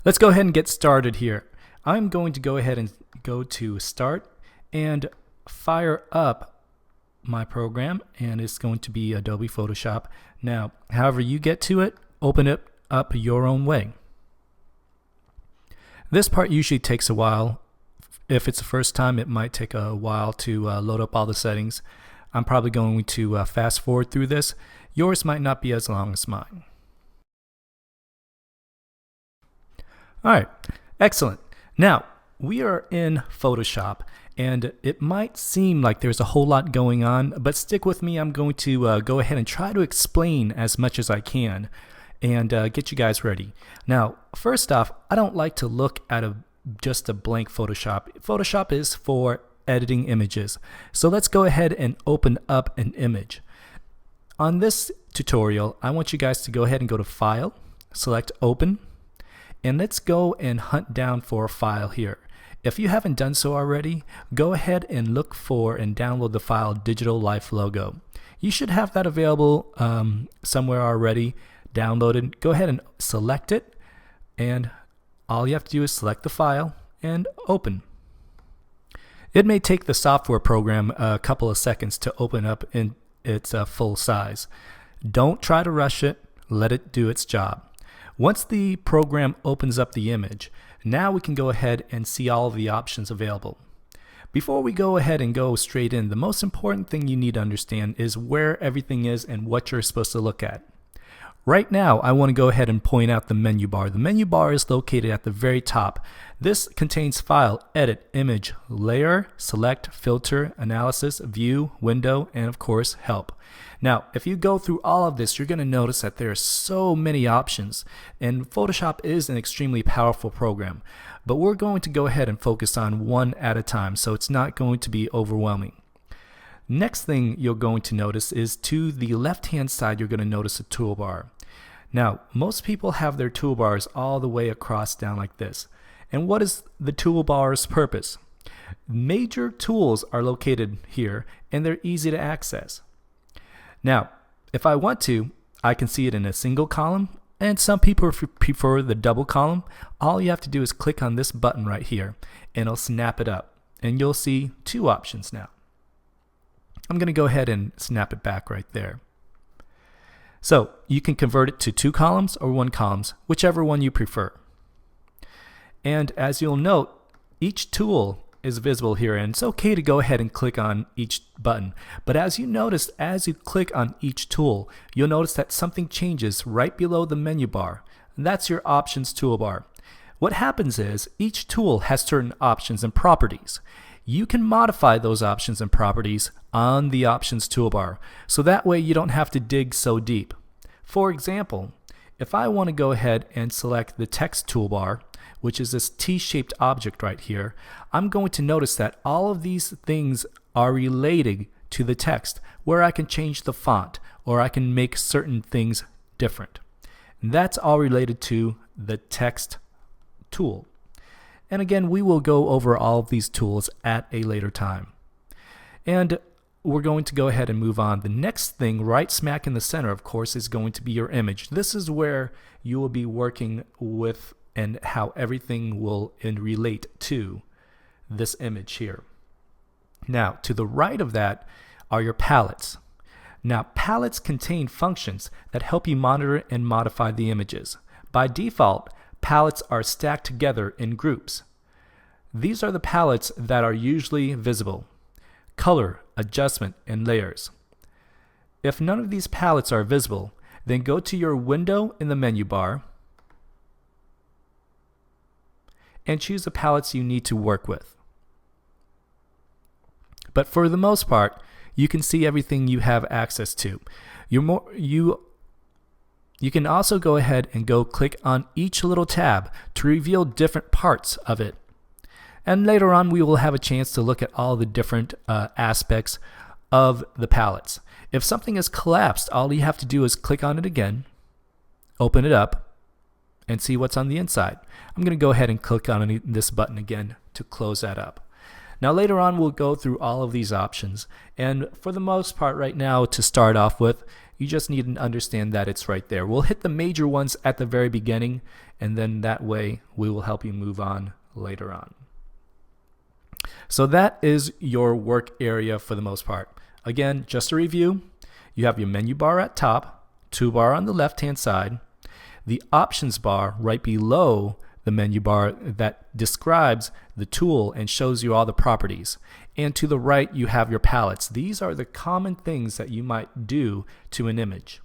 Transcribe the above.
Let's go ahead and get started here. I'm going to go ahead and go to Start and fire up my program, and it's going to be Adobe Photoshop. Now, however you get to it, open it up your own way. This part usually takes a while. If it's the first time, it might take a while to load up all the settings. I'm probably going to fast forward through this. Yours might not be as long as mine. All right, excellent. Now, we are in Photoshop, and it might seem like there's a whole lot going on, but stick with me. I'm going to go ahead and try to explain as much as I can and get you guys ready. Now, first off, I don't like to look at just a blank Photoshop. Photoshop is for editing images. So let's go ahead and open up an image. On this tutorial, I want you guys to go ahead and go to File, select Open, and let's go and hunt down for a file here. If you haven't done so already, go ahead and look for and download the file Digital Life Logo. You should have that available somewhere already downloaded. Go ahead and select it, and all you have to do is select the file and open. It may take the software program a couple of seconds to open up in its full size. Don't try to rush it. Let it do its job. Once the program opens up the image, now we can go ahead and see all of the options available. Before we go ahead and go straight in, the most important thing you need to understand is where everything is and what you're supposed to look at. Right now, I want to go ahead and point out the menu bar. The menu bar is located at the very top. This contains File, Edit, Image, Layer, Select, Filter, Analysis, View, Window, and of course, Help. Now, if you go through all of this, you're going to notice that there are so many options, and Photoshop is an extremely powerful program. But we're going to go ahead and focus on one at a time, so it's not going to be overwhelming. Next thing you're going to notice is to the left-hand side, you're going to notice a toolbar. Now, most people have their toolbars all the way across down like this. And what is the toolbar's purpose? Major tools are located here, and they're easy to access. Now, if I want to, I can see it in a single column, and some people prefer the double column. All you have to do is click on this button right here, and it'll snap it up, and you'll see two options now. I'm going to go ahead and snap it back right there. So you can convert it to 2 columns or 1 column, whichever one you prefer. And as you'll note, each tool is visible here, and it's okay to go ahead and click on each button. But as you notice, as you click on each tool, you'll notice that something changes right below the menu bar. And that's your Options toolbar. What happens is each tool has certain options and properties. You can modify those options and properties on the Options toolbar, so that way you don't have to dig so deep. For example, if I want to go ahead and select the Text toolbar, which is this T-shaped object right here, I'm going to notice that all of these things are related to the text, where I can change the font or I can make certain things different. And that's all related to the Text tool. And again, we will go over all of these tools at a later time. And we're going to go ahead and move on. The next thing right smack in the center, of course, is going to be your image. This is where you will be working with and how everything will relate to this image here. Now, to the right of that are your palettes. Now, palettes contain functions that help you monitor and modify the images. By default, palettes are stacked together in groups. These are the palettes that are usually visible: color, adjustment, and layers. If none of these palettes are visible, then go to your window in the menu bar and choose the palettes you need to work with. But for the most part, you can see everything you have access to. You can also go ahead and click on each little tab to reveal different parts of it. And later on, we will have a chance to look at all the different aspects of the palettes. If something is collapsed, all you have to do is click on it again, open it up, and see what's on the inside. I'm going to go ahead and click on this button again to close that up. Now later on, we'll go through all of these options, and for the most part right now, to start off with, You just need to understand that it's right there. We'll hit the major ones at the very beginning, and then that way we will help you move on later on. So that is your work area for the most part. Again, just a review, you have your menu bar at top, toolbar on the left-hand side, the options bar right below the menu bar that describes the tool and shows you all the properties. And to the right, you have your palettes. These are the common things that you might do to an image.